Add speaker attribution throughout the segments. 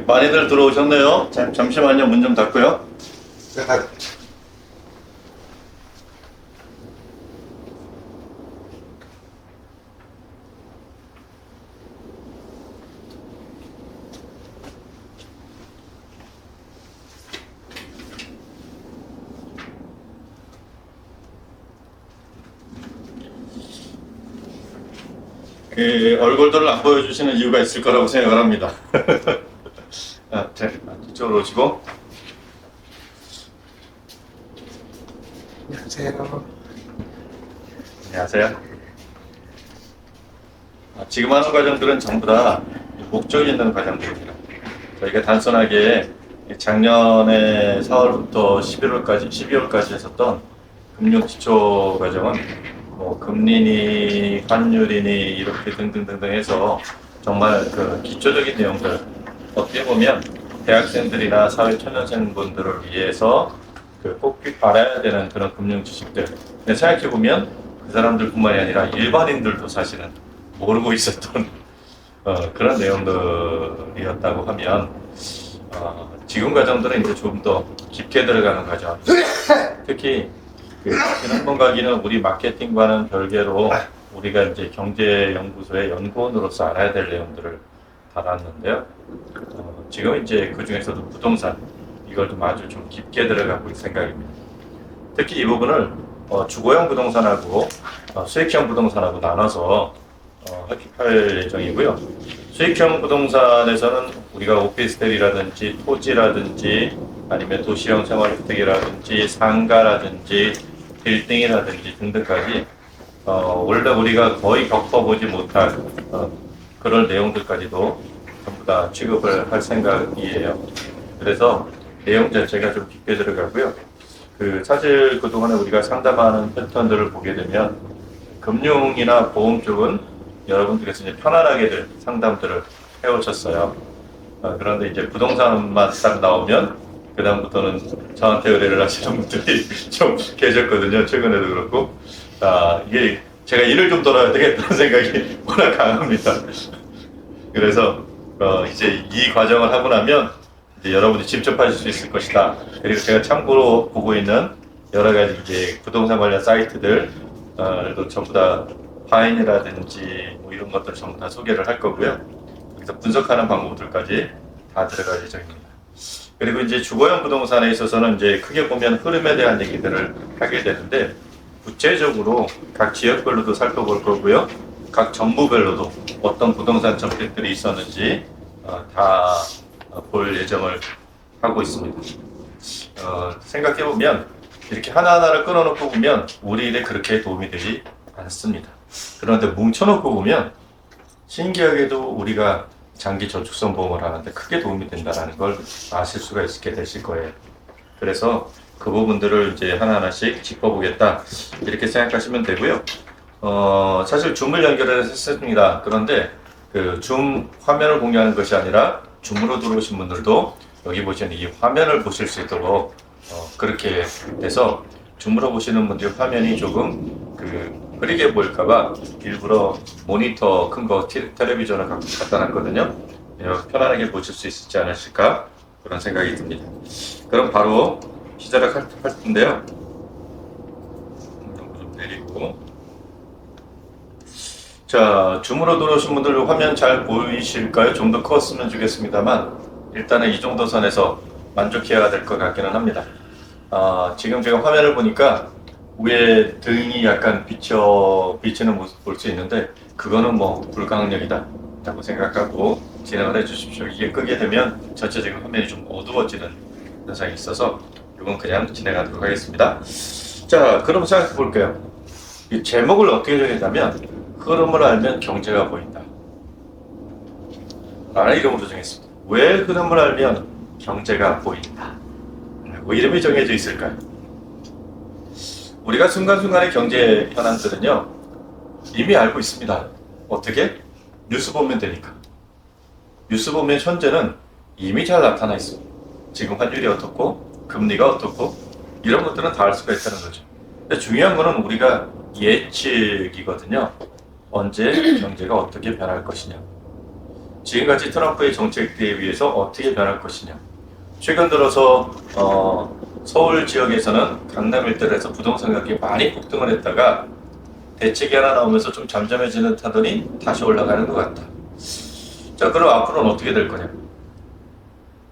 Speaker 1: 많이들 들어오셨네요. 잠시만요. 문 좀 닫고요. 얼굴들을 안 보여주시는 이유가 있을 거라고 생각을 합니다. 자, 이쪽으로 오시고.
Speaker 2: 안녕하세요.
Speaker 1: 안녕하세요. 지금 하는 과정들은 전부 다 목적이 있는 과정들입니다. 저희가 단순하게 작년에 4월부터 12월까지 했었던 금융지초 과정은 뭐 금리니 환율이니 이렇게 등등등등 해서 정말 그 기초적인 내용들, 어떻게 보면 대학생들이나 사회초년생분들을 위해서 꼭 알아야 되는 그런 금융 지식들. 근데 생각해 보면 그 사람들뿐만이 아니라 일반인들도 사실은 모르고 있었던 그런 내용들이었다고 하면 지금 과정들은 이제 좀 더 깊게 들어가는 과정. 특히 지난번 강의는 우리 마케팅과는 별개로 우리가 이제 경제연구소의 연구원으로서 알아야 될 내용들을 다뤘는데요. 지금 이제 그 중에서도 부동산 이걸 좀 아주 좀 깊게 들어가고 있을 생각입니다. 특히 이 부분을 주거형 부동산하고 수익형 부동산하고 나눠서 할 예정이고요. 수익형 부동산에서는 우리가 오피스텔이라든지 토지라든지 아니면 도시형 생활주택이라든지 상가라든지 빌딩이라든지 등등까지 원래 우리가 거의 겪어보지 못할 그런 내용들까지도 전부 다 취급을 할 생각이에요. 그래서 내용 자체가 좀 깊게 들어가고요. 사실 그동안에 우리가 상담하는 패턴들을 보게 되면 금융이나 보험 쪽은 여러분들께서 이제 편안하게들 상담들을 해오셨어요. 그런데 이제 부동산만 딱 나오면 그다음부터는 저한테 의뢰를 하시는 분들이 좀 계셨거든요. 최근에도 그렇고. 이게 제가 일을 좀 돌아야 되겠다는 생각이 워낙 강합니다. 그래서 이제 이 과정을 하고 나면 이제 여러분이 직접 하실 수 있을 것이다. 그리고 제가 참고로 보고 있는 여러 가지 이제 부동산 관련 사이트들도 전부 다 파인이라든지 뭐 이런 것들 전부 다 소개를 할 거고요. 그래서 분석하는 방법들까지 다 들어갈 예정입니다. 그리고 이제 주거형 부동산에 있어서는 이제 크게 보면 흐름에 대한 얘기들을 하게 되는데 구체적으로 각 지역별로도 살펴볼 거고요. 각 정부별로도 어떤 부동산 정책들이 있었는지 다 볼 예정을 하고 있습니다. 생각해보면 이렇게 하나하나를 끊어놓고 보면 우리 일에 그렇게 도움이 되지 않습니다. 그런데 뭉쳐놓고 보면 신기하게도 우리가 장기 저축성 보험을 하는데 크게 도움이 된다는 걸 아실 수가 있게 되실 거예요. 그래서 그 부분들을 이제 하나하나씩 짚어보겠다 이렇게 생각하시면 되고요. 사실 줌을 연결을 했습니다. 그런데 그 줌 화면을 공유하는 것이 아니라 줌으로 들어오신 분들도 여기 보시는 이 화면을 보실 수 있도록 그렇게 돼서 줌으로 보시는 분들 화면이 조금 흐리게 보일까봐 일부러 모니터 큰 거 텔레비전을 갖다 놨거든요. 편안하게 보실 수 있지 않으실까 그런 생각이 듭니다. 그럼 바로 시작을 할 텐데요. 좀 내리고. 자, 줌으로 들어오신 분들 화면 잘 보이실까요? 좀 더 컸으면 좋겠습니다만 일단은 이 정도 선에서 만족해야 될 것 같기는 합니다. 지금 제가 화면을 보니까 위에 등이 약간 비치는 모습 볼 수 있는데 그거는 뭐 불가항력이다 라고 생각하고 진행을 해 주십시오. 이게 끄게 되면 전체적인 화면이 좀 어두워지는 현상이 있어서 이건 그냥 진행하도록 하겠습니다. 자, 그럼 생각해 볼게요. 이 제목을 어떻게 정했냐면 흐름을 알면 경제가 보인다 라는 이름으로 정했습니다. 왜 흐름을 알면 경제가 보인다? 왜 이름이 정해져 있을까요? 우리가 순간순간의 경제 현안들은요 이미 알고 있습니다. 어떻게? 뉴스 보면 되니까. 뉴스 보면 현재는 이미 잘 나타나 있습니다. 지금 환율이 어떻고 금리가 어떻고 이런 것들은 다 알 수가 있다는 거죠. 근데 중요한 거는 우리가 예측이거든요. 언제 경제가 어떻게 변할 것이냐. 지금까지 트럼프의 정책에 비해서 어떻게 변할 것이냐. 최근 들어서 서울 지역에서는 강남 일대에서 부동산 가격이 많이 폭등을 했다가 대책이 하나 나오면서 좀 잠잠해지는 듯하더니 다시 올라가는 것 같다. 자, 그럼 앞으로는 어떻게 될 거냐?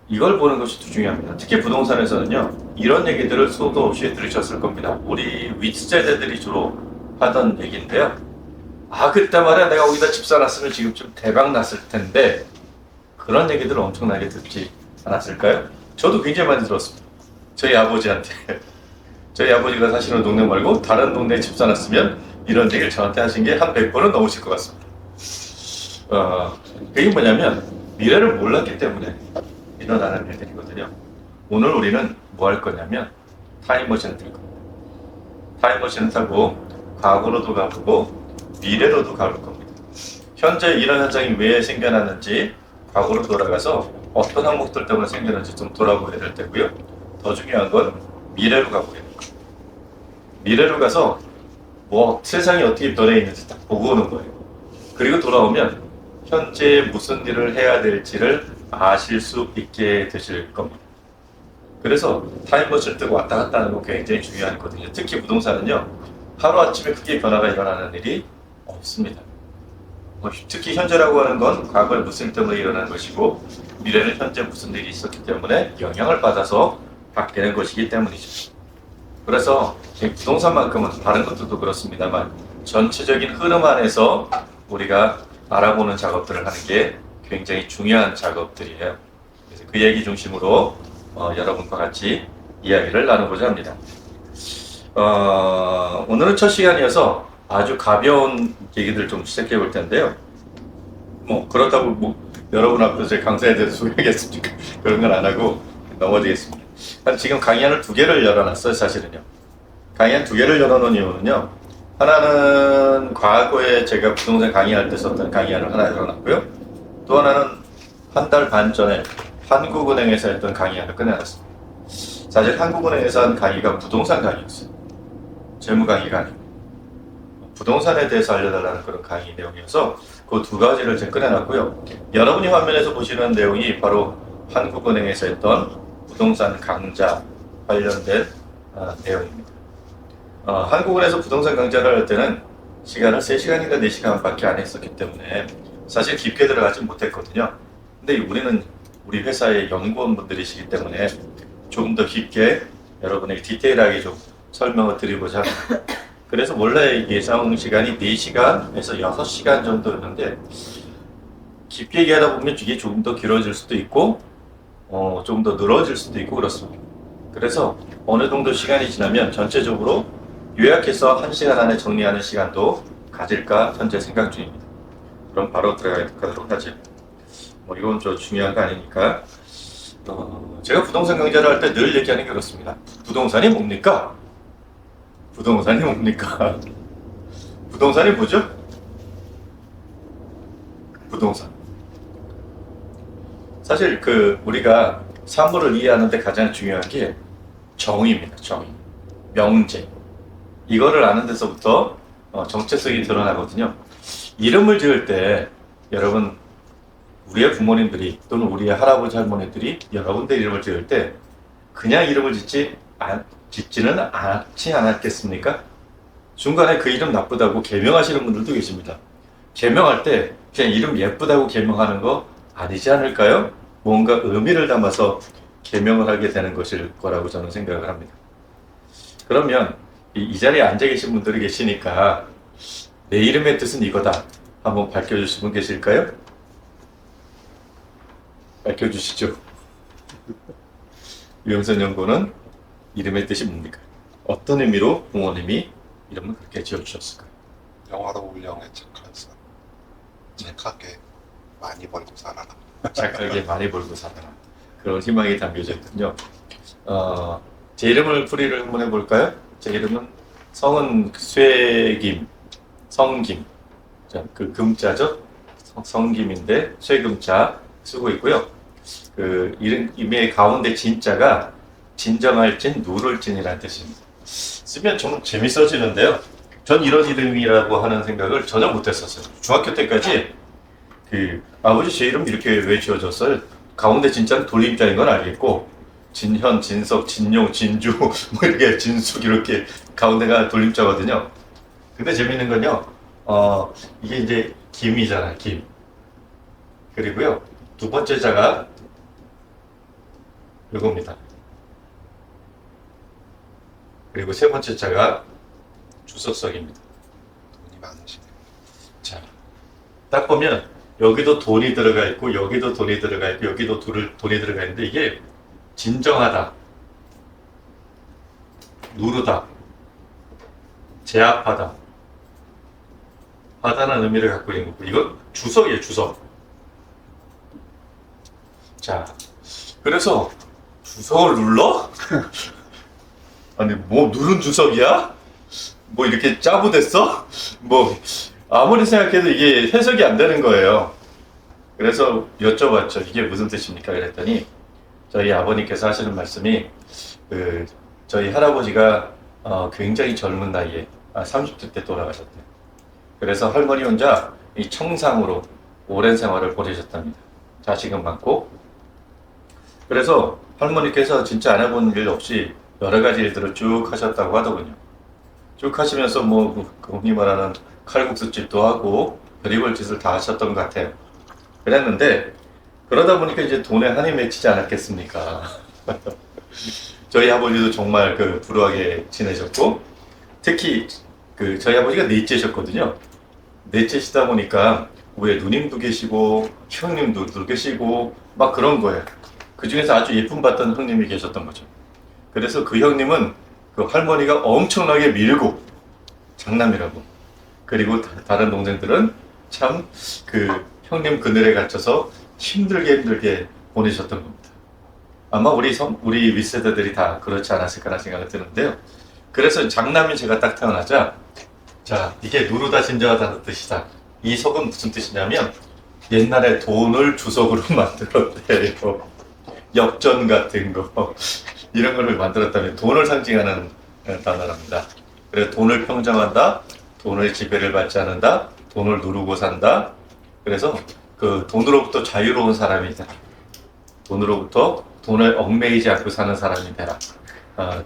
Speaker 1: 이걸 보는 것이 더 중요합니다. 특히 부동산에서는요, 이런 얘기들을 수도 없이 들으셨을 겁니다. 우리 윗세대들이 주로 하던 얘기인데요. 아, 그때 말이야 내가 거기다 집 사놨으면 지금쯤 대박 났을 텐데, 그런 얘기들을 엄청나게 듣지 않았을까요? 저도 굉장히 많이 들었습니다. 저희 아버지한테. 저희 아버지가 사시는 동네 말고 다른 동네에 집 사놨으면 이런 얘기를 저한테 하신 게 한 100번은 넘으실 것 같습니다. 그게 뭐냐면 미래를 몰랐기 때문에 일어나는 일들이거든요. 오늘 우리는 뭐 할 거냐면 타임머신을 탈 겁니다. 타임머신을 타고 과거로도 가보고 미래로도 가볼 겁니다. 현재 이런 현상이 왜 생겨났는지 과거로 돌아가서 어떤 항목들 때문에 생겼는지 좀 돌아보게 될 때고요. 더 중요한 건 미래로 가보게 될 겁니다. 미래로 가서 뭐 세상이 어떻게 변해 있는지 딱 보고 오는 거예요. 그리고 돌아오면 현재 무슨 일을 해야 될지를 아실 수 있게 되실 겁니다. 그래서 타임머신을 뜨고 왔다 갔다 하는 거 굉장히 중요하거든요. 특히 부동산은요, 하루아침에 크게 변화가 일어나는 일이 없습니다. 특히 현재라고 하는 건 과거에 무슨 일 때문에 일어난 것이고 미래는 현재 무슨 일이 있었기 때문에 영향을 받아서 바뀌는 것이기 때문이죠. 그래서 부동산만큼은 다른 것들도 그렇습니다만 전체적인 흐름 안에서 우리가 알아보는 작업들을 하는 게 굉장히 중요한 작업들이에요. 그래서 그 얘기 중심으로 여러분과 같이 이야기를 나누고자 합니다. 오늘은 첫 시간이어서 아주 가벼운 얘기들 좀 시작해 볼 텐데요. 뭐 그렇다고 뭐 여러분 앞에서 제 강사에 대해서 소개하겠습니까? 그런 건 안 하고 넘어지겠습니다. 지금 강의안을 2개를 열어놨어요, 사실은요. 강의안 2개를 열어놓은 이유는요. 하나는 과거에 제가 부동산 강의할 때 썼던 강의안을 하나 열어놨고요. 또 하나는 한 달 반 전에 한국은행에서 했던 강의안을 꺼내놨습니다. 사실 한국은행에서 한 강의가 부동산 강의였어요. 재무 강의가 아니고 부동산에 대해서 알려달라는 그런 강의 내용이어서 그 2가지를 제가 꺼내놨고요. 여러분이 화면에서 보시는 내용이 바로 한국은행에서 했던 부동산 강좌 관련된 내용입니다. 한국은행에서 부동산 강좌를 할 때는 시간을 3시간인가 4시간밖에 안 했었기 때문에 사실 깊게 들어가지 못했거든요. 근데 우리 회사의 연구원분들이시기 때문에 조금 더 깊게 여러분에게 디테일하게 좀 설명을 드리고자 합니다. 그래서 원래 예상 시간이 4시간에서 6시간 정도였는데 깊게 얘기하다 보면 이게 조금 더 길어질 수도 있고 조금 더 늘어질 수도 있고 그렇습니다. 그래서 어느 정도 시간이 지나면 전체적으로 요약해서 1시간 안에 정리하는 시간도 가질까 현재 생각 중입니다. 그럼 바로 들어가도록 하죠. 뭐 이건 좀 중요한 거 아니니까. 제가 부동산 강좌를 할 때 늘 얘기하는 게 그렇습니다. 부동산이 뭡니까? 부동산이 뭡니까? 부동산이 뭐죠? 부동산. 사실 우리가 사물을 이해하는데 가장 중요한 게 정의입니다. 정의. 명제. 이거를 아는 데서부터 정체성이 드러나거든요. 이름을 지을 때 여러분 우리의 부모님들이 또는 우리의 할아버지 할머니들이 여러분들 이름을 지을 때 그냥 이름을 짓지는 않지 않았겠습니까? 중간에 그 이름 나쁘다고 개명하시는 분들도 계십니다. 개명할 때 그냥 이름 예쁘다고 개명하는 거 아니지 않을까요? 뭔가 의미를 담아서 개명을 하게 되는 것일 거라고 저는 생각을 합니다. 그러면 이 자리에 앉아 계신 분들이 계시니까 내 이름의 뜻은 이거다. 한번 밝혀주실 분 계실까요? 밝혀주시죠. 유영선 연구는 이름의 뜻이 뭡니까? 어떤 의미로 부모님이 이름을 그렇게 지어주셨을까요?
Speaker 2: 영화로 울영의 착한 선. 착하게 많이 벌고 살아라.
Speaker 1: 착하게 많이 벌고 살아라. 그런 희망이 담겨져 있군요. 제 이름을 풀이를 한번 해볼까요? 제 이름은 성은 쇠김, 성김. 자, 그 금자죠? 성김인데 쇠금자 쓰고 있고요. 이름의 가운데 진자가 진정할 진, 누를 진이라는 뜻입니다. 쓰면 좀 재밌어지는데요. 전 이런 이름이라고 하는 생각을 전혀 못했었어요. 중학교 때까지 아버지 제 이름 이렇게 왜 지어졌어요? 가운데 진짜는 돌림자인 건 알겠고 진현, 진석, 진용, 진주 뭐 이렇게 진숙 이렇게 가운데가 돌림자거든요. 근데 재밌는 건요. 이게 이제 김이잖아, 김. 그리고요. 두 번째 자가 이겁니다. 그리고 세 번째 자가 주석석입니다.
Speaker 2: 돈이 많으시네요.
Speaker 1: 자, 딱 보면 여기도 돈이 들어가 있고 여기도 돈이 들어가 있고 여기도 돈이 들어가 있는데 이게 진정하다, 누르다, 제압하다, 하다는 의미를 갖고 있는 거고 이건 주석이에요, 주석. 자, 그래서 주석을 눌러? 아니 뭐 누른 주석이야? 뭐 이렇게 짜부됐어? 뭐 아무리 생각해도 이게 해석이 안 되는 거예요. 그래서 여쭤봤죠. 이게 무슨 뜻입니까? 그랬더니 저희 아버님께서 하시는 말씀이 저희 할아버지가 굉장히 젊은 나이에 30대 때 돌아가셨대요. 그래서 할머니 혼자 이 청상으로 오랜 생활을 보내셨답니다. 자식은 많고. 그래서 할머니께서 진짜 안 해본 일 없이 여러 가지 일들을 쭉 하셨다고 하더군요. 쭉 하시면서 뭐 흔히 말하는 칼국수집도 하고 별의별 짓을 다 하셨던 것 같아요. 그랬는데 그러다 보니까 이제 돈에 한이 맺히지 않았겠습니까? 저희 아버지도 정말 불우하게 지내셨고 특히 저희 아버지가 넷째셨거든요. 넷째시다 보니까 위에 누님도 계시고 형님도 계시고 막 그런 거예요. 그 중에서 아주 예쁨 받던 형님이 계셨던 거죠. 그래서 그 형님은 그 할머니가 엄청나게 밀고 장남이라고. 그리고 다른 동생들은 참 형님 그늘에 갇혀서 힘들게 보내셨던 겁니다. 아마 우리 윗세대들이 다 그렇지 않았을까라는 생각이 드는데요. 그래서 장남인 제가 딱 태어나자 자 이게 누르다 진정하다는 뜻이다. 이 석은 무슨 뜻이냐면 옛날에 돈을 주석으로 만들었대요. 엽전 같은 거 이런 거를 만들었다면 돈을 상징하는 단어랍니다. 그래서 돈을 평정한다, 돈의 지배를 받지 않는다, 돈을 누르고 산다. 그래서 돈으로부터 자유로운 사람이 되라. 돈으로부터 돈을 얽매이지 않고 사는 사람이 되라.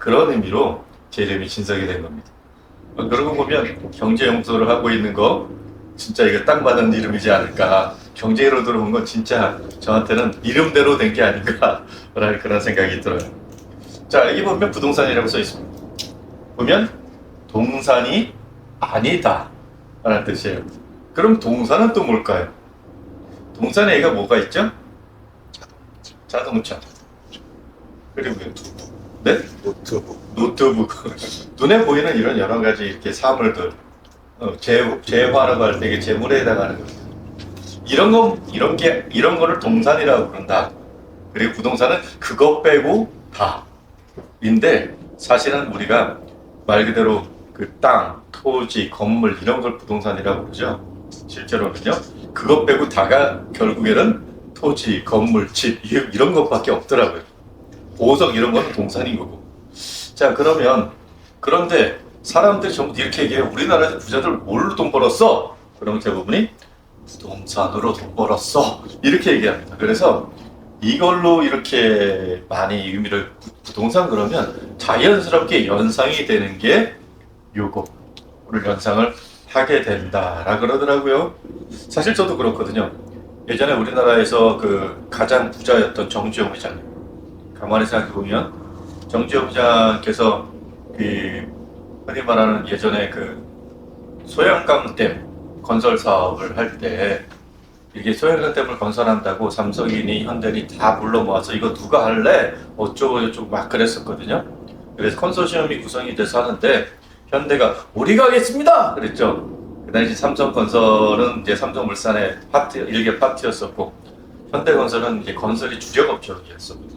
Speaker 1: 그런 의미로 제 이름이 진석이 된 겁니다. 그러고 보면 경제연구소를 하고 있는 거 진짜 이거 딱 맞는 이름이지 않을까. 경제로 들어온 건 진짜 저한테는 이름대로 된 게 아닌가라는 그런 생각이 들어요. 자, 여기 보면 부동산이라고 써 있습니다. 보면 동산이 아니다 라는 뜻이에요. 그럼 동산은 또 뭘까요? 동산에 얘가 뭐가 있죠? 자동차. 그리고 노트북. 네? 노트북. 눈에 보이는 이런 여러 가지 이렇게 사물들. 재화라고 할 때 이게 재물에 해당하는 겁니다. 이런 거를 동산이라고 부른다. 그리고 부동산은 그것 빼고 다인데 사실은 우리가 말 그대로 땅, 토지, 건물 이런 걸 부동산이라고 그러죠. 실제로는요. 그것 빼고 다가 결국에는 토지, 건물, 집 이런 것밖에 없더라고요. 보석 이런 거는 동산인 거고. 자 그런데 사람들이 전부 이렇게 얘기해요. 우리나라에서 부자들 뭘로 돈 벌었어? 그럼 대부분이 부동산으로 돈 벌었어. 이렇게 얘기합니다. 그래서 이걸로 이렇게 많이 의미를 부동산 그러면 자연스럽게 연상이 되는 게 요거를 연상을 하게 된다라 그러더라고요. 사실 저도 그렇거든요. 예전에 우리나라에서 가장 부자였던 정주영 회장님. 가만히 생각해보면 정주영 회장께서 흔히 말하는 예전에 소양강댐 건설 사업을 할 때 이게 소양강댐을 건설한다고 삼성이니 현대니 다 불러 모아서 이거 누가 할래? 어쩌고 저쩌고 막 그랬었거든요. 그래서 컨소시엄이 구성이 돼서 하는데 현대가 우리가 하겠습니다! 그랬죠. 그 당시 삼성건설은 이제 삼성물산의 일개 파트였었고 현대건설은 이제 건설이 주력 업종이었었거든요.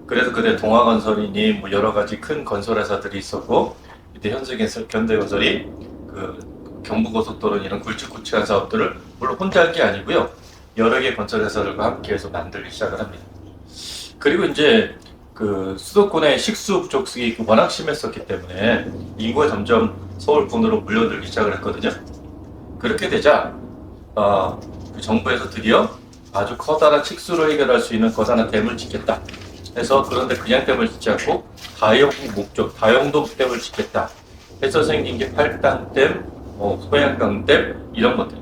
Speaker 1: 그래서 그때 동아건설이니 뭐 여러 가지 큰 건설회사들이 있었고 이때 현대건설이 경부고속도로 이런 굵직굵직한 사업들을 물론 혼자 할 게 아니고요. 여러 개 건설회사들과 함께해서 만들기 시작을 합니다. 그리고 이제 수도권의 식수 부족이 워낙 심했었기 때문에 인구가 점점 서울권으로 몰려들기 시작을 했거든요. 그렇게 되자 정부에서 드디어 아주 커다란 칙수로 해결할 수 있는 커다란 댐을 짓겠다 해서, 그런데 그냥 댐을 짓지 않고 다용 목적, 다용도 댐을 짓겠다 해서 생긴 게 팔당댐, 소양강댐 이런 것들.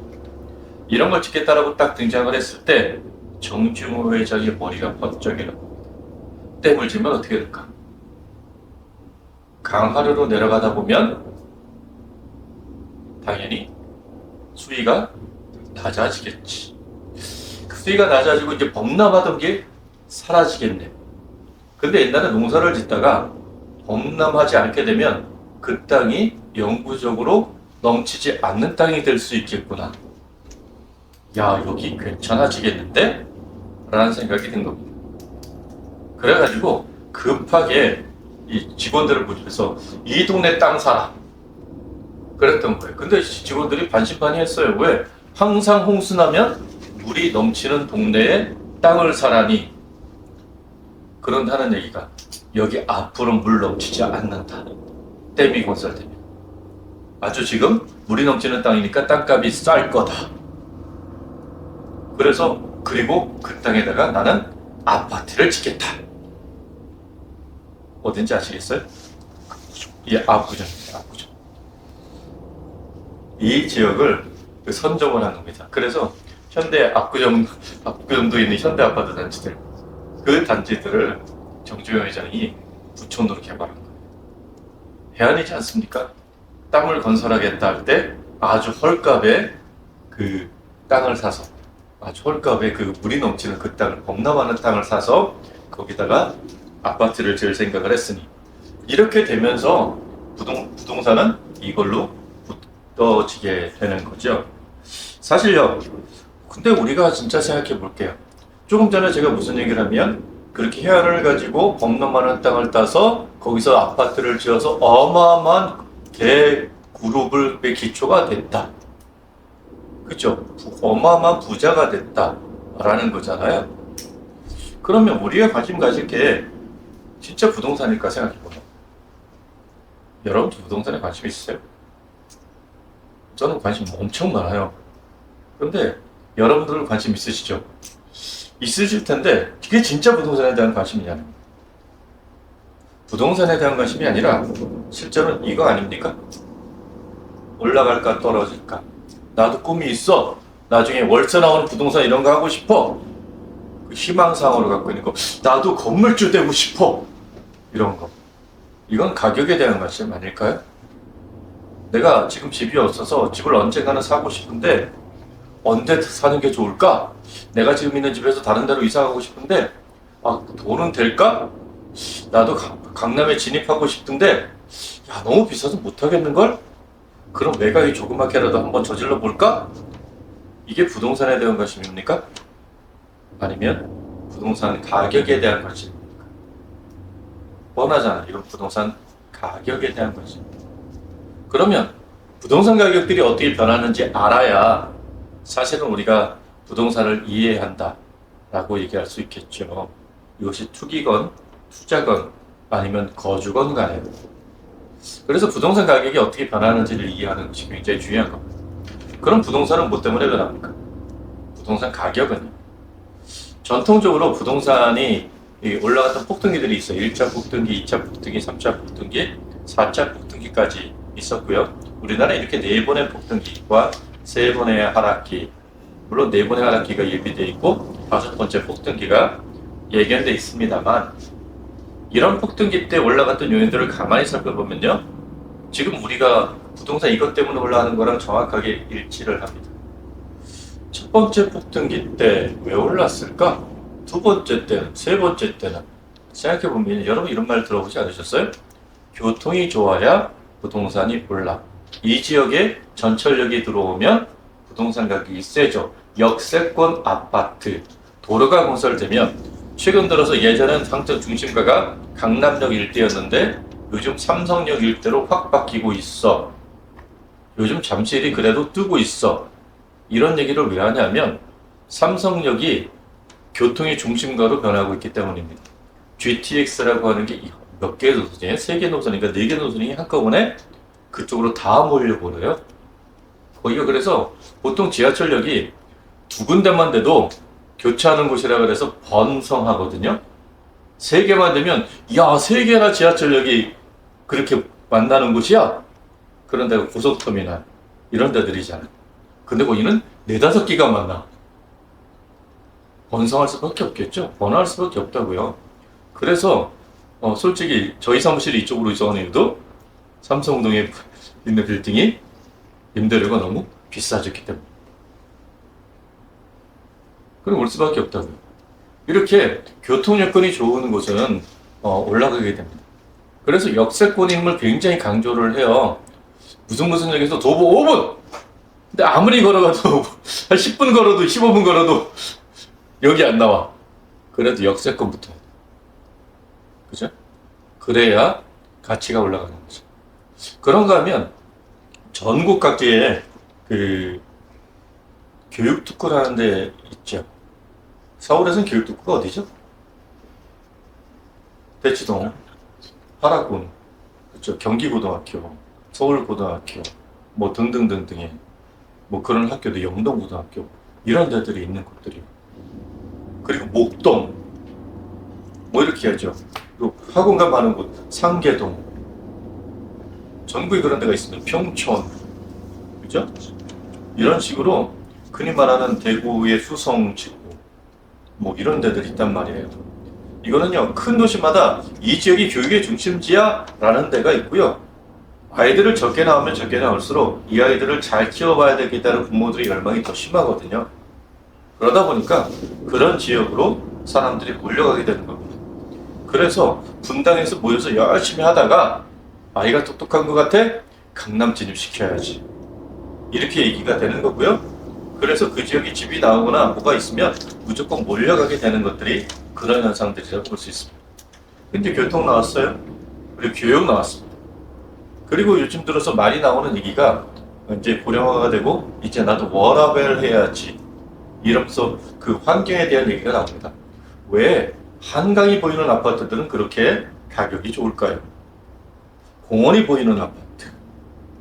Speaker 1: 이런 걸 짓겠다라고 딱 등장을 했을 때 정주모 회장의 머리가 번쩍 일어납니다. 댐을 지면 어떻게 될까? 강하류로 내려가다 보면 당연히 수위가 낮아지겠지. 그 수위가 낮아지고 이제 범람하던 게 사라지겠네. 근데 옛날에 농사를 짓다가 범람하지 않게 되면 그 땅이 영구적으로 넘치지 않는 땅이 될 수 있겠구나. 야, 여기 괜찮아지겠는데? 라는 생각이 든 겁니다. 그래가지고 급하게 이 직원들을 모집해서 이 동네 땅 사라 그랬던 거예요. 근데 직원들이 반신반의했어요. 왜? 항상 홍수나면 물이 넘치는 동네에 땅을 사라니. 그런다는 얘기가 여기 앞으로 물 넘치지 않는다. 댐이 건설되면. 아주 지금 물이 넘치는 땅이니까 땅값이 쌀 거다. 그래서 그리고 그 땅에다가 나는 아파트를 짓겠다. 어딘지 아시겠어요? 예, 압구정입니다. 압구정. 이 지역을 선정을 한 겁니다. 그래서 현대 압구정도 있는 현대 아파트 단지들, 그 단지들을 정주영 회장이 부촌으로 개발한 거예요. 해안이지 않습니까? 땅을 건설하겠다 할 때 아주 헐값에 그 땅을 사서, 아주 헐값에 그 물이 넘치는 그 땅을, 범람하는 땅을 사서 거기다가 아파트를 지을 생각을 했으니, 이렇게 되면서 부동산은 이걸로 붙어지게 되는 거죠. 사실요, 근데 우리가 진짜 생각해 볼게요. 조금 전에 제가 무슨 얘기를 하면, 그렇게 해안을 가지고 범람하는 땅을 따서 거기서 아파트를 지어서 어마어마한 대그룹의 기초가 됐다. 그죠? 어마어마한 부자가 됐다라는 거잖아요. 그러면 우리가 관심 가질 게 진짜 부동산일까 생각해보면, 여러분도 부동산에 관심 있으세요? 저는 관심 엄청 많아요. 그런데 여러분들은 관심 있으시죠? 있으실 텐데 그게 진짜 부동산에 대한 관심이냐? 부동산에 대한 관심이 아니라 실제로는 이거 아닙니까? 올라갈까 떨어질까? 나도 꿈이 있어. 나중에 월세 나오는 부동산 이런 거 하고 싶어. 그 희망사항으로 갖고 있는 거. 나도 건물주 되고 싶어. 이런 거. 이건 가격에 대한 관심 아닐까요? 내가 지금 집이 없어서 집을 언젠가는 사고 싶은데 언제 사는 게 좋을까? 내가 지금 있는 집에서 다른 데로 이사 가고 싶은데 돈은 될까? 나도 강남에 진입하고 싶은데 야, 너무 비싸서 못 하겠는걸? 그럼 매각이 조그맣게라도 한번 저질러 볼까? 이게 부동산에 대한 관심입니까? 아니면 부동산 가격에 대한 관심입니까? 뻔하잖아. 이건 부동산 가격에 대한 관심. 그러면 부동산 가격들이 어떻게 변하는지 알아야 사실은 우리가 부동산을 이해한다 라고 얘기할 수 있겠죠. 이것이 투기건 투자건 아니면 거주건 간에. 그래서 부동산 가격이 어떻게 변하는지를 이해하는 것이 굉장히 중요한 겁니다. 그럼 부동산은 뭐 때문에 변합니까? 부동산 가격은 전통적으로 부동산이 올라갔던 폭등기들이 있어요. 1차 폭등기, 2차 폭등기, 3차 폭등기, 4차 폭등기까지 있었고요. 우리나라에 이렇게 4번의 폭등기와 3번의 하락기, 물론 4번의 하락기가 예비되어 있고 5번째 폭등기가 예견되어 있습니다만, 이런 폭등기 때 올라갔던 요인들을 가만히 살펴보면요, 지금 우리가 부동산 이것 때문에 올라가는 거랑 정확하게 일치를 합니다. 첫 번째 폭등기 때 왜 올랐을까? 두 번째 때는, 세 번째 때는 생각해보면 여러분 이런 말 들어보지 않으셨어요? 교통이 좋아야 부동산이 올라. 이 지역에 전철역이 들어오면 부동산 가격이 세죠. 역세권 아파트, 도로가 건설되면, 최근 들어서 예전엔 상점 중심가가 강남역 일대였는데 요즘 삼성역 일대로 확 바뀌고 있어. 요즘 잠실이 그래도 뜨고 있어. 이런 얘기를 왜 하냐면 삼성역이 교통의 중심가로 변하고 있기 때문입니다. GTX라고 하는 게 몇 개의 노선이에요? 3개 노선이니까 4개 노선이 한꺼번에 그쪽으로 다 몰려버려요. 거기가 그래서 보통 지하철역이 두 군데만 돼도 교차하는 곳이라 그래서 번성하거든요. 세 개만 되면 야, 세 개나 지하철역이 그렇게 만나는 곳이야? 그런 데가 고속터미널 이런 데들이잖아요. 근데 거기는 네다섯 개가 만나. 번성할 수밖에 없겠죠. 번화할 수밖에 없다고요. 그래서 솔직히 저희 사무실이 이쪽으로 이동하는 이유도 삼성동에 있는 빌딩이 임대료가 너무 비싸졌기 때문에. 그럼 올 수밖에 없다고요. 이렇게 교통 여건이 좋은 곳은 올라가게 됩니다. 그래서 역세권 임을 굉장히 강조를 해요. 무슨 역에서 도보 5분! 근데 아무리 걸어가도 한 10분 걸어도 15분 걸어도 여기 안 나와. 그래도 역세권부터 해야 돼. 그죠? 그래야 가치가 올라가는 거죠. 그런가 하면 전국 각지에 그 교육특구라는 데 있죠. 서울에서는 교육특구가 어디죠? 대치동, 하락군, 그렇죠. 경기고등학교, 서울고등학교, 뭐 등등등등의 뭐 그런 학교도 영동고등학교 이런 데들이 있는 곳들이요. 그리고 목동, 뭐 이렇게 하죠. 그리고 학원가 많은 곳, 상계동, 전국에 그런 데가 있습니다. 평촌, 그죠? 이런 식으로 흔히 말하는 대구의 수성지구, 뭐 이런 데들이 있단 말이에요. 이거는요, 큰 도시마다 이 지역이 교육의 중심지야 라는 데가 있고요. 아이들을 적게 나오면 적게 나올수록 이 아이들을 잘 키워봐야 되겠다는 부모들의 열망이 더 심하거든요. 그러다 보니까 그런 지역으로 사람들이 몰려가게 되는 겁니다. 그래서 분당에서 모여서 열심히 하다가 아이가 똑똑한 것 같아? 강남 진입시켜야지. 이렇게 얘기가 되는 거고요. 그래서 그 지역에 집이 나오거나 뭐가 있으면 무조건 몰려가게 되는 것들이 그런 현상들이라고 볼 수 있습니다. 근데 교통 나왔어요. 그리고 교육 나왔습니다. 그리고 요즘 들어서 많이 나오는 얘기가 이제 고령화가 되고 이제 나도 워라밸 해야지 이러면서 그 환경에 대한 얘기가 나옵니다. 왜 한강이 보이는 아파트들은 그렇게 가격이 좋을까요? 공원이 보이는 아파트,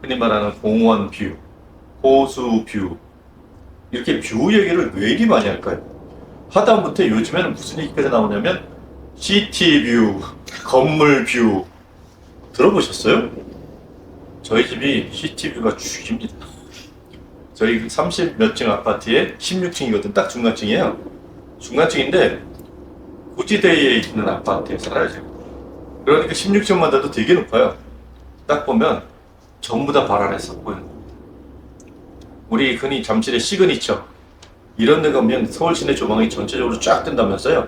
Speaker 1: 흔히 말하는 공원 뷰, 호수 뷰, 이렇게 뷰 얘기를 왜 이리 많이 할까요? 하다못해 요즘에는 무슨 얘기까지 나오냐면 시티 뷰, 건물 뷰 들어보셨어요? 저희 집이 시티 뷰가 죽입니다. 저희 30 몇 층 아파트에 16층이거든. 딱 중간층이에요. 중간층인데 고지대에 있는 아파트에 살아요, 제가. 그러니까 16층만 돼도 되게 높아요. 딱 보면 전부 다 발 아래 싹 보이는 겁니다. 우리 흔히 잠실의 시그니처 이런 데 가면 서울 시내 조망이 전체적으로 쫙 뜬다면서요.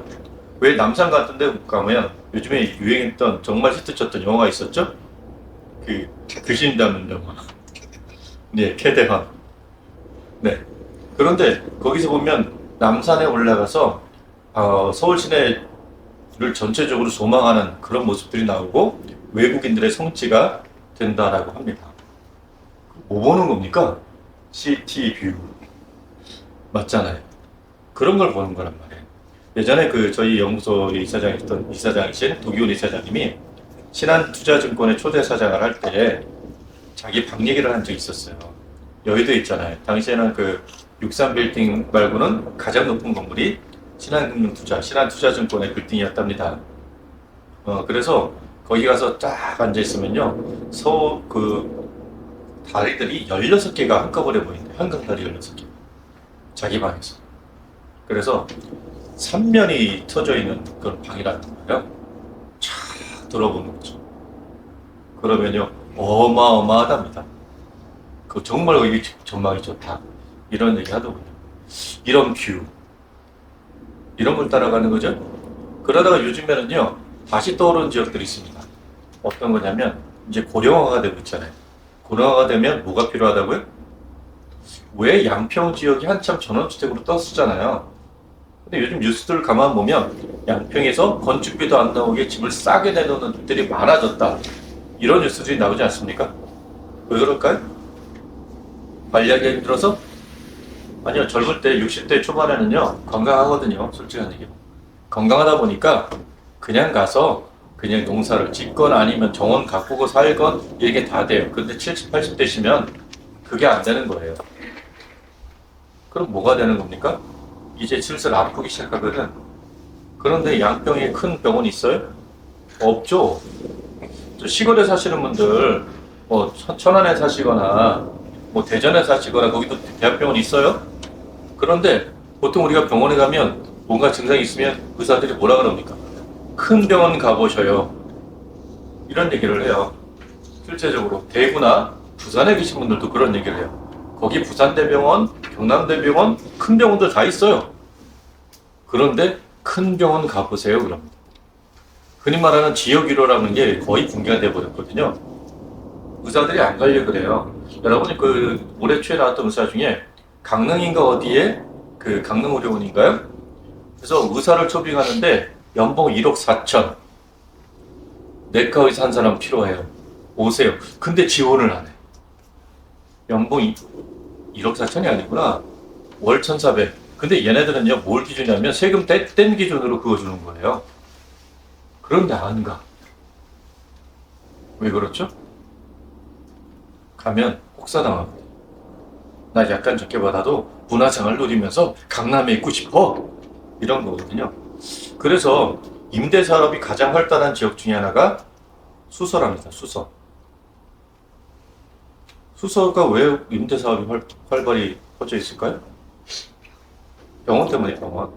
Speaker 1: 왜 남산 같은 데 가면 요즘에 유행했던 정말 히트쳤던 영화가 있었죠? 그 귀신 닮은 영화. 네, 캐대헌. 네. 그런데 거기서 보면 남산에 올라가서 서울 시내를 전체적으로 조망하는 그런 모습들이 나오고 외국인들의 성취가 된다라고 합니다. 뭐 보는 겁니까? 시티 뷰. 맞잖아요. 그런 걸 보는 거란 말이에요. 예전에 그 저희 연구소의 이사장이었던 이사장이신 도기훈 이사장님이 신한투자증권의 초대 사장을 할 때 자기 방 얘기를 한 적이 있었어요. 여의도에 있잖아요. 당시에는 그 63빌딩 말고는 가장 높은 건물이 신한금융투자, 신한투자증권의 빌딩이었답니다. 그래서 거기 가서 딱 앉아있으면요. 그 다리들이 16개가 한꺼번에 보인대요. 한강다리 16개. 자기 방에서. 그래서 3면이 터져 있는 그런 방이라는 거예요. 쫙 들어보는 거죠. 그러면요. 어마어마하답니다. 그 정말 여기 전망이 좋다. 이런 얘기 하더군요. 이런 뷰. 이런 걸 따라가는 거죠. 그러다가 요즘에는요. 다시 떠오르는 지역들이 있습니다. 어떤 거냐면 이제 고령화가 되고 있잖아요. 고령화가 되면 뭐가 필요하다고요? 왜 양평 지역이 한참 전원주택으로 떴었잖아요. 근데 요즘 뉴스들을 가만 보면 양평에서 건축비도 안 나오게 집을 싸게 내놓는 집들이 많아졌다. 이런 뉴스들이 나오지 않습니까? 왜 그럴까요? 관리하기 힘들어서? 아니요, 젊을 때 60대 초반에는요, 건강하거든요. 솔직한 얘기로. 건강하다 보니까 그냥 가서 그냥 농사를 짓건 아니면 정원 가꾸고 살건 이게 다 돼요. 근데 70, 80대시면 그게 안 되는 거예요. 그럼 뭐가 되는 겁니까? 이제 슬슬 아프기 시작하거든. 그런데 양병이 큰 병원이 있어요? 없죠. 저 시골에 사시는 분들, 뭐 천안에 사시거나 뭐 대전에 사시거나 거기도 대학병원 있어요? 그런데 보통 우리가 병원에 가면 뭔가 증상이 있으면 의사들이 뭐라 그럽니까? 큰 병원 가보셔요. 이런 얘기를 해요. 실제적으로 대구나 부산에 계신 분들도 그런 얘기를 해요. 거기 부산대병원, 경남대병원, 큰 병원들 다 있어요. 그런데 큰 병원 가보세요 그럽니다. 흔히 말하는 지역의료라는 게 거의 붕괴가 돼버렸거든요. 의사들이 안 가려고 그래요. 여러분이 그 올해 초에 나왔던 의사 중에 강릉인가 어디에 그 강릉의료원인가요? 그래서 의사를 초빙하는데 연봉 1억 4천. 내과 의사 한 사람 필요해요. 오세요. 근데 지원을 안 해. 연봉이 1억 4천이 아니구나. 월 1,400. 근데 얘네들은요, 뭘 기준이냐면 세금 뗀 기준으로 그거 주는 거예요. 그런데 안 가. 왜 그렇죠? 가면 혹사당하거든. 나 약간 적게 받아도 문화생활 누리면서 강남에 있고 싶어. 이런 거거든요. 그래서 임대 산업이 가장 활달한 지역 중에 하나가 수서랍니다. 수서. 수서가 왜 임대 사업이 활발히 퍼져 있을까요? 병원 때문에 병원.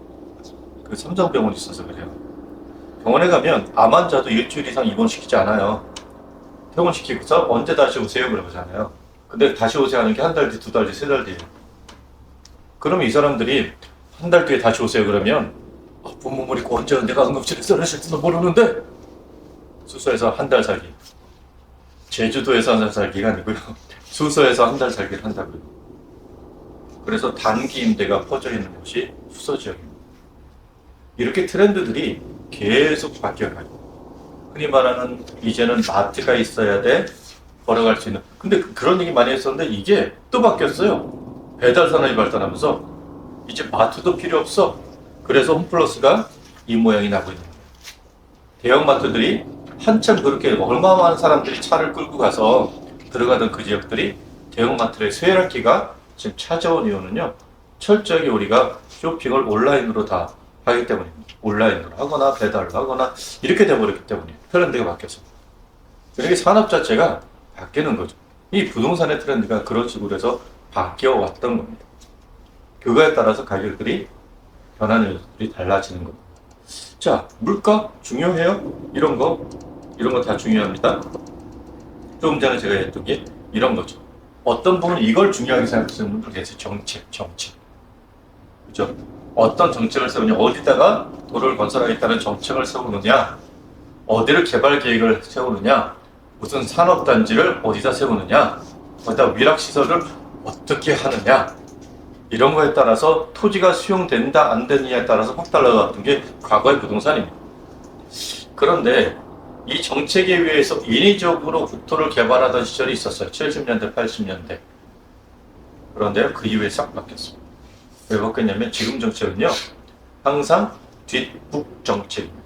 Speaker 1: 그 삼성병원이 있어서 그래요. 병원에 가면 암 환자도 일주일 이상 입원시키지 않아요. 퇴원시키고서 언제 다시 오세요 그러잖아요. 근데 다시 오세요 하는 게 한 달 뒤, 두 달 뒤, 세 달 뒤. 그러면 이 사람들이 한 달 뒤에 다시 오세요 그러면 부모물 있고 언제 내가 응급실에 쓰러질지도 모르는데 수서에서 한 달 살기. 제주도에서 한 달 살기가 아니고요. 수서에서 한 달 살기를 한다고요. 그래서 단기 임대가 퍼져 있는 곳이 수서 지역입니다. 이렇게 트렌드들이 계속 바뀌어가요. 흔히 말하는 이제는 마트가 있어야 돼 걸어갈 수 있는. 근데 그런 얘기 많이 했었는데 이게 또 바뀌었어요. 배달 산업이 발달하면서 이제 마트도 필요 없어. 그래서 홈플러스가 이 모양이 나고 있는 거예요. 대형 마트들이 한참 그렇게 얼마나 많은 사람들이 차를 끌고 가서 들어가던 그 지역들이 대형 마트의 쇠락기가 지금 찾아온 이유는요. 철저하게 우리가 쇼핑을 온라인으로 다 하기 때문입니다. 온라인으로 하거나 배달을 하거나 이렇게 돼버렸기 때문에 트렌드가 바뀌었습니다. 그러니까 산업 자체가 바뀌는 거죠. 이 부동산의 트렌드가 그런 식으로 해서 바뀌어 왔던 겁니다. 그거에 따라서 가격들이 변하는 요소들이 달라지는 겁니다. 자, 물가 중요해요? 이런 거 다 중요합니다. 조금 전에 제가 했던 게 이런 거죠. 어떤 분은 이걸 중요하게 생각하시는 분들 계세요. 정책. 그죠? 어떤 정책을 세우냐, 어디다가 도로를 건설하겠다는 정책을 세우느냐, 어디를 개발 계획을 세우느냐, 무슨 산업단지를 어디다 세우느냐, 거기다 위락시설을 어떻게 하느냐, 이런 거에 따라서 토지가 수용된다, 안 되느냐에 따라서 확 달라졌던 게 과거의 부동산입니다. 그런데 이 정책에 의해서 인위적으로 국토를 개발하던 시절이 있었어요. 70년대, 80년대. 그런데 그 이후에 싹 바뀌었습니다. 왜 바뀌었냐면 지금 정책은요. 항상 뒷북 정책입니다.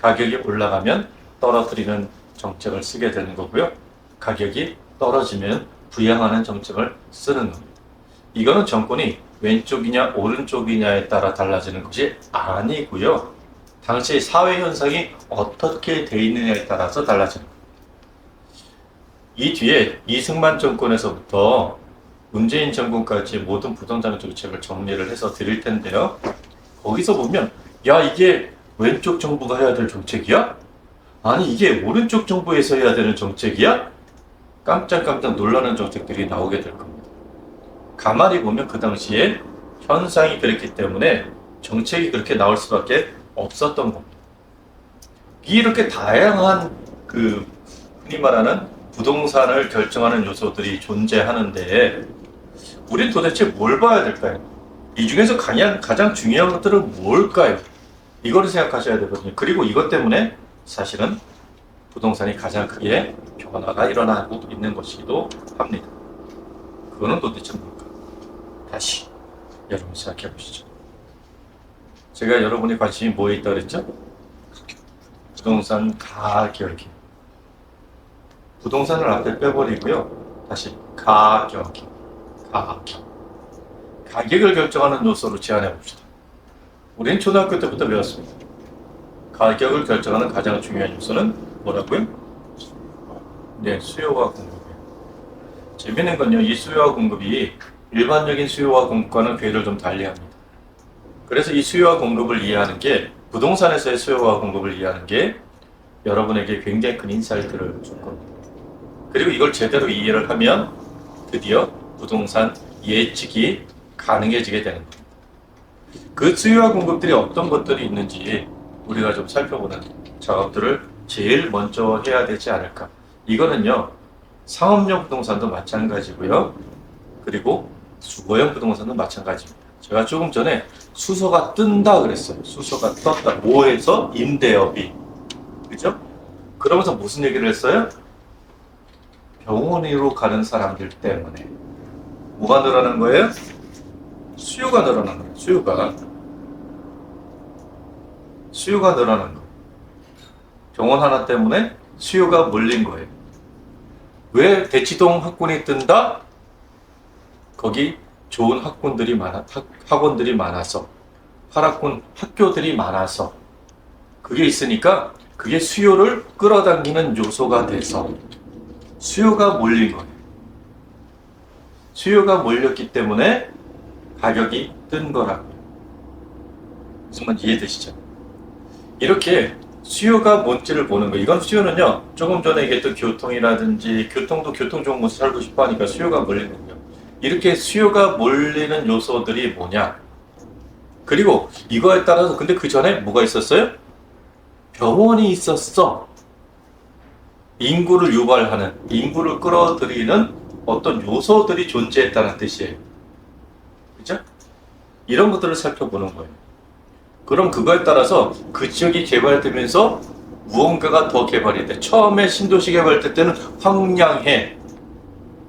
Speaker 1: 가격이 올라가면 떨어뜨리는 정책을 쓰게 되는 거고요. 가격이 떨어지면 부양하는 정책을 쓰는 겁니다. 이거는 정권이 왼쪽이냐 오른쪽이냐에 따라 달라지는 것이 아니고요. 당시 사회 현상이 어떻게 돼 있느냐에 따라서 달라지는 겁니다. 이 뒤에 이승만 정권에서부터 문재인 정권까지 모든 부동산 정책을 정리를 해서 드릴 텐데요. 거기서 보면 야 이게 왼쪽 정부가 해야 될 정책이야? 아니 이게 오른쪽 정부에서 해야 되는 정책이야? 깜짝깜짝 놀라는 정책들이 나오게 될 겁니다. 가만히 보면 그 당시에 현상이 그랬기 때문에 정책이 그렇게 나올 수밖에 없었던 겁니다. 이렇게 다양한 그 흔히 말하는 부동산을 결정하는 요소들이 존재하는데 우린 도대체 뭘 봐야 될까요? 이 중에서 가장 중요한 것들은 뭘까요? 이거를 생각하셔야 되거든요. 그리고 이것 때문에 사실은 부동산이 가장 크게 변화가 일어나고 있는 것이기도 합니다. 그거는 도대체 뭘까? 다시 여러분 생각해 보시죠. 제가 여러분의 관심이 뭐에 있다고 그랬죠? 부동산 가격이. 부동산을 앞에 빼버리고요. 다시 가격이. 가격을 결정하는 요소로 제안해 봅시다. 우리는 초등학교 때부터 배웠습니다. 가격을 결정하는 가장 중요한 요소는 뭐라고요? 네, 수요와 공급이에요. 재밌는 건요, 이 수요와 공급이 일반적인 수요와 공급과는 궤를 좀 달리합니다. 그래서 이 수요와 공급을 이해하는 게, 부동산에서의 수요와 공급을 이해하는 게 여러분에게 굉장히 큰 인사이트를 줄 겁니다. 그리고 이걸 제대로 이해를 하면 드디어 부동산 예측이 가능해지게 되는 겁니다. 그 수요와 공급들이 어떤 것들이 있는지 우리가 좀 살펴보는 작업들을 제일 먼저 해야 되지 않을까. 이거는요, 상업용 부동산도 마찬가지고요. 그리고 주거용 부동산도 마찬가지입니다. 제가 조금 전에 수소가 뜬다 그랬어요. 수소가 떴다. 뭐해서? 임대업이. 그죠? 그러면서 무슨 얘기를 했어요? 병원으로 가는 사람들 때문에. 뭐가 늘어난 거예요? 수요가 늘어난 거예요. 수요가 늘어난 거예요. 병원 하나 때문에 수요가 몰린 거예요. 왜 대치동 학군이 뜬다? 거기 좋은 학군들이 학원들이 많아서, 파락군 학교들이 많아서, 그게 있으니까 그게 수요를 끌어당기는 요소가 돼서 수요가 몰린 거예요. 수요가 몰렸기 때문에 가격이 뜬 거라고요. 무슨 말인지 이해되시죠? 이렇게 수요가 뭔지를 보는 거예요. 이건 수요는요, 조금 전에 얘기했던 교통이라든지, 교통도 교통 좋은 곳에 살고 싶어 하니까 수요가 몰리는 거예요. 이렇게 수요가 몰리는 요소들이 뭐냐? 그리고 이거에 따라서, 근데 그 전에 뭐가 있었어요? 병원이 있었어. 인구를 유발하는, 인구를 끌어들이는 어떤 요소들이 존재했다는 뜻이에요. 그죠? 이런 것들을 살펴보는 거예요. 그럼 그거에 따라서 그 지역이 개발되면서 무언가가 더 개발이 돼. 처음에 신도시 개발될 때는 황량해.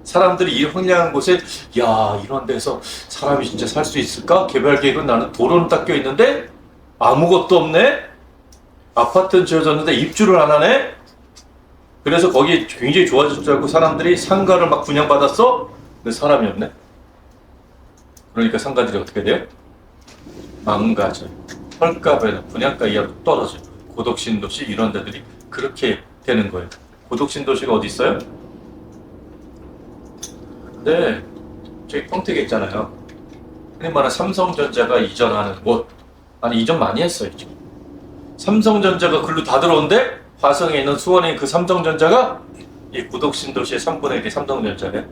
Speaker 1: 사람들이 이 황량한 곳에, 야, 이런 데서 사람이 진짜 살 수 있을까? 개발 계획은, 나는 도로는 닦여 있는데 아무것도 없네? 아파트는 지어졌는데 입주를 안 하네? 그래서 거기 굉장히 좋아질 줄 알고 사람들이 상가를 막 분양받았어? 근데 사람이 없네? 그러니까 상가들이 어떻게 돼요? 망가져요. 헐값에는 분양가 이하로 떨어져요. 고독신도시 이런 데들이 그렇게 되는 거예요. 고독신도시가 어디 있어요? 네, 저기 평택에 있잖아요. 흔히 말하는 삼성전자가 이전하는 곳. 아니, 이전 많이 했어요, 지금. 삼성전자가 글로 다 들어온데 화성에 있는 수원에 있는 그 삼성전자가 이 고독신도시의 3분의 1이 삼성전자네.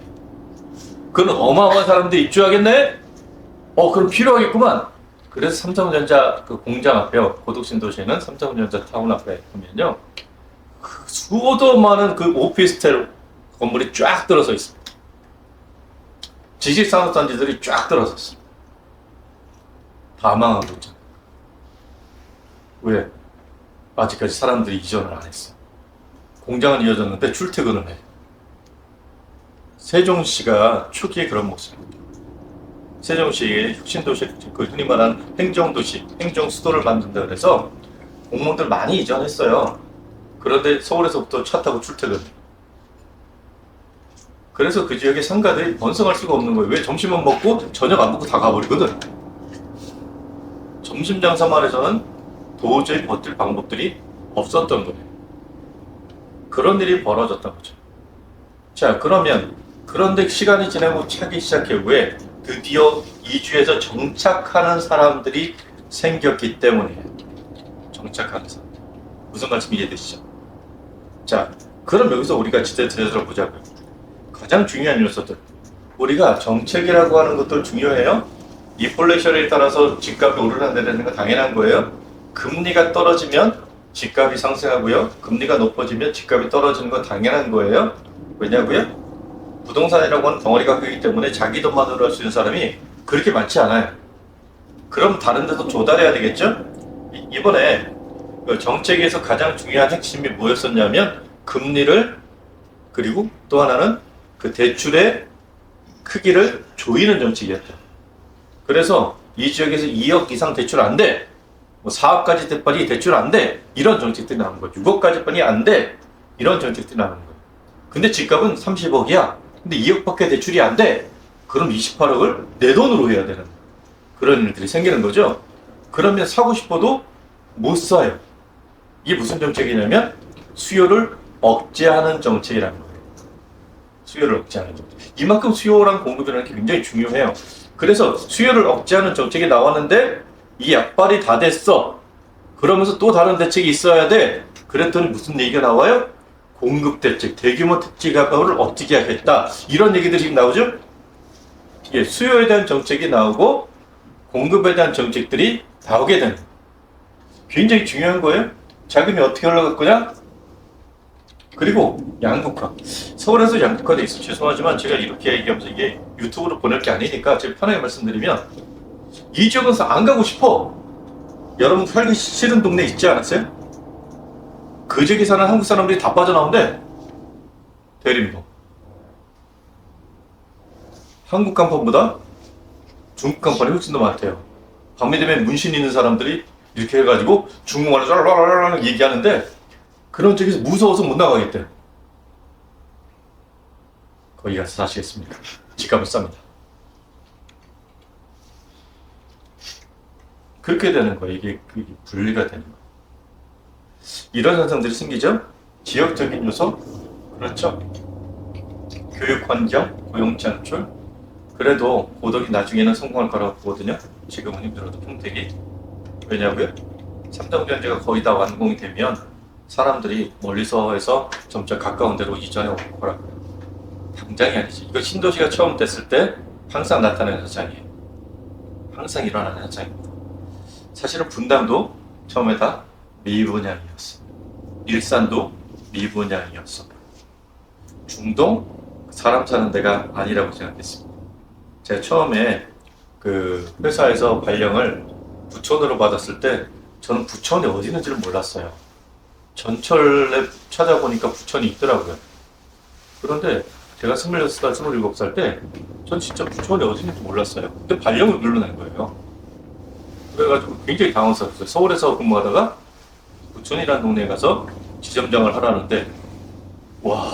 Speaker 1: 그건 어마어마한 사람들이 입주하겠네? 그럼 필요하겠구만. 그래서 삼성전자 그 공장 앞에요. 고독신도시에는 삼성전자 타운 앞에 보면요, 그 수도 많은 그 오피스텔 건물이 쫙 들어서 있습니다. 지식산업단지들이 쫙 들어섰어. 다 망하고 있잖아. 왜? 아직까지 사람들이 이전을 안 했어. 공장은 이어졌는데 출퇴근을 해. 세종시가 초기에 그런 모습입니다. 세종시의 혁신도시, 그 흔히 말하는 행정도시, 행정수도를 만든다 그래서 공무원들 많이 이전했어요. 그런데 서울에서부터 차 타고 출퇴근. 그래서 그 지역의 상가들이 번성할 수가 없는 거예요. 왜? 점심만 먹고 저녁 안 먹고 다 가버리거든. 점심 장사만 해서는 도저히 버틸 방법들이 없었던 거예요. 그런 일이 벌어졌던 거죠. 자, 그러면 그런데 시간이 지나고 차기 시작해 왜? 드디어 이주해서 정착하는 사람들이 생겼기 때문이에요. 정착하는 사람. 무슨 말씀 이해되시죠? 자, 그럼 여기서 우리가 진짜 들여다보자고요. 가장 중요한 요소들. 우리가 정책이라고 하는 것도 중요해요. 인플레이션에 따라서 집값이 오르락내리는 건 당연한 거예요. 금리가 떨어지면 집값이 상승하고요. 금리가 높아지면 집값이 떨어지는 건 당연한 거예요. 왜냐고요? 부동산이라고 하는 덩어리가 크기 때문에 자기 돈만으로 할 수 있는 사람이 그렇게 많지 않아요. 그럼 다른 데도 조달해야 되겠죠? 이번에 정책에서 가장 중요한 핵심이 뭐였었냐면 금리를, 그리고 또 하나는 그 대출의 크기를 조이는 정책이었죠. 그래서 이 지역에서 2억 이상 대출 안 돼. 뭐 4억까지 대빨이 대출 안 돼. 이런 정책들이 나오는 거죠. 6억까지 빨이 안 돼. 이런 정책들이 나오는 거예요. 근데 집값은 30억이야. 근데 2억밖에 대출이 안 돼. 그럼 28억을 내 돈으로 해야 되는 그런 일들이 생기는 거죠. 그러면 사고 싶어도 못 사요. 이게 무슨 정책이냐면 수요를 억제하는 정책이라는 거예요. 수요를 억제하는 정책. 이만큼 수요랑 공급이라는 게 굉장히 중요해요. 그래서 수요를 억제하는 정책이 나왔는데 이 약발이 다 됐어. 그러면서 또 다른 대책이 있어야 돼. 그랬더니 무슨 얘기가 나와요? 공급 대책, 대규모 택지 가격을 억제하게 하겠다. 이런 얘기들이 지금 나오죠? 이게 수요에 대한 정책이 나오고 공급에 대한 정책들이 나오게 되는 굉장히 중요한 거예요. 자금이 어떻게 흘러갈 거냐? 그리고 양극화. 서울에서 양극화돼 있어. 죄송하지만 제가 이렇게 얘기하면서 이게 유튜브로 보낼 게 아니니까 제가 편하게 말씀드리면 이 지역에서 안 가고 싶어. 여러분 살기 싫은 동네 있지 않았어요? 그 지역에 사는 한국 사람들이 다 빠져나온대. 대림동. 한국 간판보다 중국 간판이 훨씬 더 많대요. 밤이 되면 문신 있는 사람들이 이렇게 해가지고 중국말로 짤라라라 얘기하는데 그런 쪽에서 무서워서 못 나가겠대요. 거기 가서 사시겠습니까? 집값은 쌉니다. 그렇게 되는 거예요. 이게 분리가 되는 거예요. 이런 현상들이 생기죠? 지역적인 요소, 그렇죠? 교육 환경, 고용 창출. 그래도 고덕이 나중에는 성공할 거라고 보거든요. 지금은 힘들어도 평택이. 왜냐고요? 삼성전자가 거의 다 완공이 되면 사람들이 멀리서 해서 점점 가까운 데로 이전해 올 거라고요. 당장이 아니지. 이거 신도시가 처음 됐을 때 항상 나타나는 현상이에요. 항상 일어나는 현상입니다. 사실은 분당도 처음에 다 미분양이었어. 일산도 미분양이었어. 중동 사람 사는 데가 아니라고 생각했습니다. 제가 처음에 그 회사에서 발령을 부천으로 받았을 때 저는 부천이 어디 있는지를 몰랐어요. 전철에 찾아보니까 부천이 있더라고요. 그런데 제가 26살, 27살 때 전 진짜 부천이 어디 있는지 몰랐어요. 근데 발령을 눌러낸 거예요. 그래가지고 굉장히 당황스러웠어요. 서울에서 근무하다가 부천이라는 동네에 가서 지점장을 하라는데 와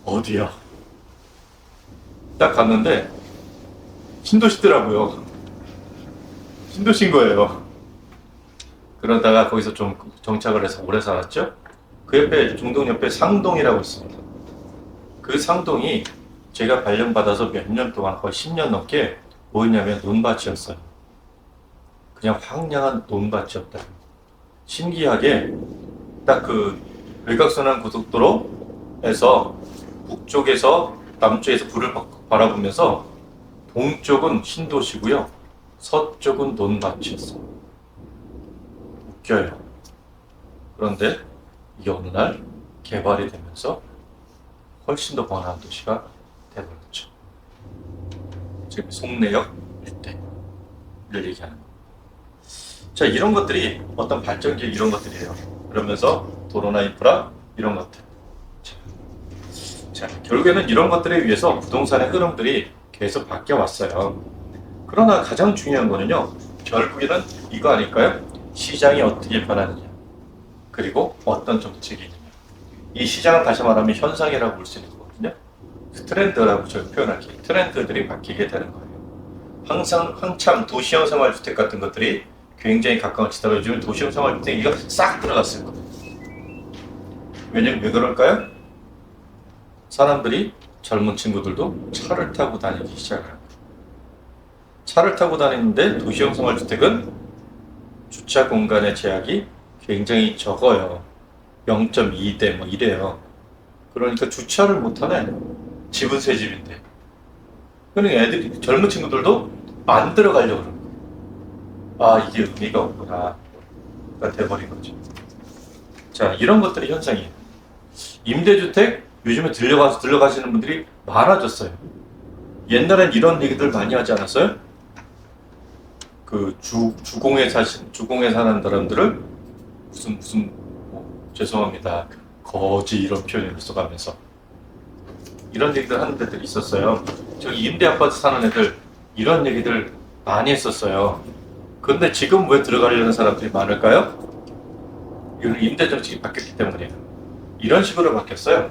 Speaker 1: 어디야? 딱 갔는데 신도시더라고요. 신도시인 거예요. 그러다가 거기서 좀 정착을 해서 오래 살았죠. 그 옆에 중동 옆에 상동이라고 있습니다. 그 상동이 제가 발령받아서 몇 년 동안 거의 10년 넘게 뭐였냐면 논밭이었어요. 그냥 황량한 논밭이었다. 신기하게 딱 그 외곽순환 고속도로에서 북쪽에서 남쪽에서 불을 바라보면서 동쪽은 신도시고요. 서쪽은 논밭이었어요. 웃겨요. 그런데 이게 어느 날 개발이 되면서 훨씬 더 번화한 도시가 되어버렸죠. 지금 송내역 일대를 얘기하는 거예요. 자, 이런 것들이 어떤 발전기 이런 것들이에요. 그러면서 도로나 인프라 이런 것들. 자, 결국에는 이런 것들에 의해서 부동산의 흐름들이 계속 바뀌어 왔어요. 그러나 가장 중요한 거는요, 결국에는 이거 아닐까요? 시장이 어떻게 변하느냐, 그리고 어떤 정책이 있느냐. 이 시장은 다시 말하면 현상이라고 볼 수 있는 거거든요. 트렌드라고 저희 표현할게요. 트렌드들이 바뀌게 되는 거예요. 항상 한참 도시형 생활주택 같은 것들이 굉장히 가까워지다가 요즘 도시형 생활주택 이거 싹 들어갔을 거예요. 왜냐면 왜 그럴까요? 사람들이 젊은 친구들도 차를 타고 다니기 시작합니다. 차를 타고 다니는데 도시형 생활주택은 주차 공간의 제약이 굉장히 적어요. 0.2대 뭐 이래요. 그러니까 주차를 못하네. 집은 새 집인데. 그러니까 애들이 젊은 친구들도 안 들어가려고 그러는 거예요. 아, 이게 의미가 없구나. 가 돼버린 거죠. 자, 이런 것들이 현상이에요. 임대주택 요즘에 들려가시는 분들이 많아졌어요. 옛날엔 이런 얘기들 많이 하지 않았어요? 그 주공에 사는 사람들을 무슨 죄송합니다. 거지 이런 표현을 써가면서 이런 얘기들 하는 데들이 있었어요. 저기 임대 아파트 사는 애들 이런 얘기들 많이 했었어요. 그런데 지금 왜 들어가려는 사람들이 많을까요? 이건 임대 정책이 바뀌었기 때문이에요. 이런 식으로 바뀌었어요.